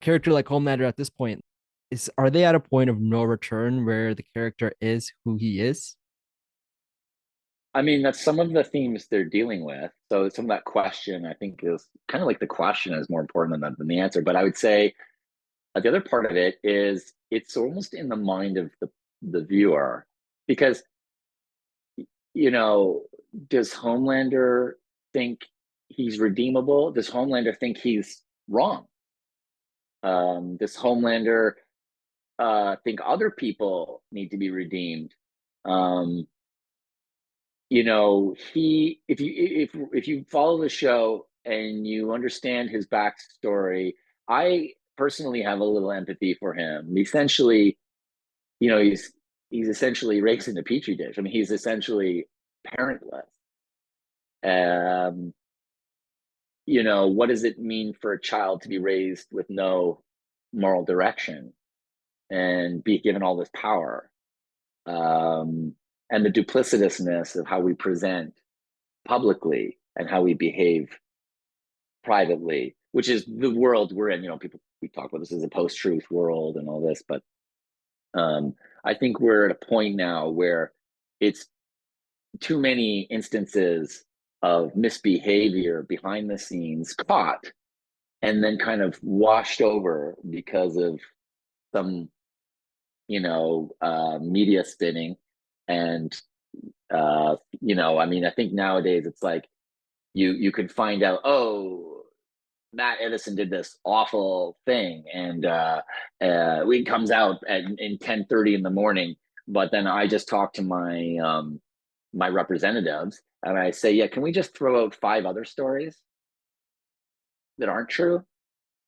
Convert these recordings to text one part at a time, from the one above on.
character like Homelander at this point, are they at a point of no return where the character is who he is? I mean, that's some of the themes they're dealing with. So some of that question, I think, is kind of like the question is more important than the answer. But I would say the other part of it is it's almost in the mind of the viewer because you know, does Homelander think he's redeemable? Does Homelander think he's wrong? Does Homelander think other people need to be redeemed? Um, he if you follow the show and you understand his backstory, I personally have a little empathy for him. Essentially, he's essentially raised in a petri dish. I mean, he's essentially parentless. Um, what does it mean for a child to be raised with no moral direction and be given all this power? And the duplicitousness of how we present publicly and how we behave privately, which is the world we're in. People we talk about this as a post-truth world and all this, but I think we're at a point now where it's too many instances of misbehavior behind the scenes caught and then kind of washed over because of some media spinning. And I mean, I think nowadays it's like you can find out, oh, Matt Edison did this awful thing, and it comes out in 10:30 in the morning. But then I just talked to my representatives, and I say, yeah, can we just throw out 5 other stories that aren't true?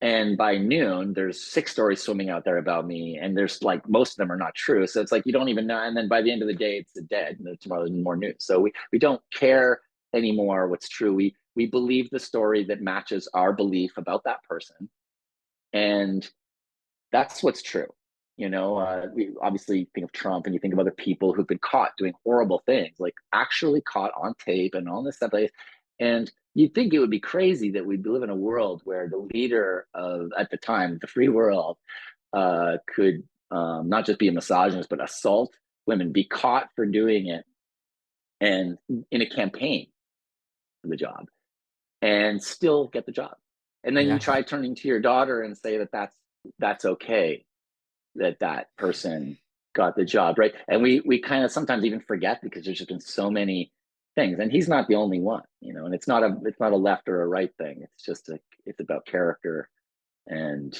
And by noon, there's 6 stories swimming out there about me, and there's like most of them are not true. So it's like you don't even know. And then by the end of the day, it's dead. And tomorrow there's more news. So we don't care anymore what's true. We believe the story that matches our belief about that person, and that's what's true. We obviously think of Trump, and you think of other people who've been caught doing horrible things, like actually caught on tape and all this stuff. And you'd think it would be crazy that we live in a world where the leader of, at the time, the free world, could not just be a misogynist, but assault women, be caught for doing it, and in a campaign for the job, and still get the job. And then you Yeah. try turning to your daughter and say that that's okay, that person got the job, right? And we kind of sometimes even forget because there's just been so many things, and he's not the only one, and it's not a left or a right thing. It's about character and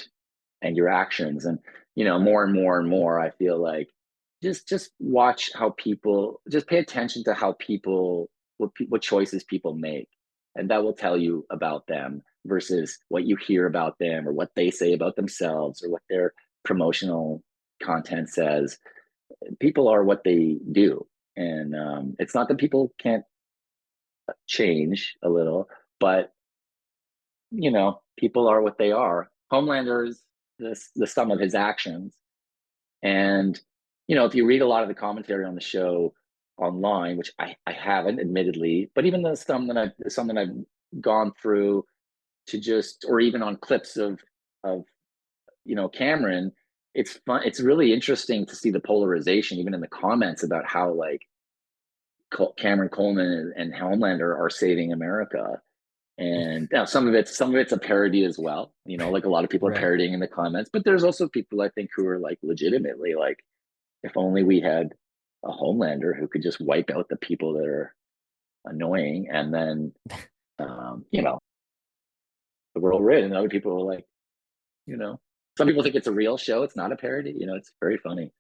your actions. And more and more and more I feel like just watch how people, just pay attention to how people, what choices people make, and that will tell you about them versus what you hear about them or what they say about themselves or what their promotional content says. People are what they do. And it's not that people can't change a little, but people are what they are. Homelander is the sum of his actions. And if you read a lot of the commentary on the show online, which I haven't, admittedly, but even the some that I've gone through to just, or even on clips of Cameron, it's fun. It's really interesting to see the polarization, even in the comments, about how like Cameron, Coleman, and Homelander are saving America. And now some of it's a parody as well. Like a lot of people are Right. parodying in the comments, but there's also people I think who are like legitimately like, if only we had a Homelander who could just wipe out the people that are annoying, and then um, you know the world we're in. And other people are like, you know, some people think it's a real show. It's not a parody. It's very funny.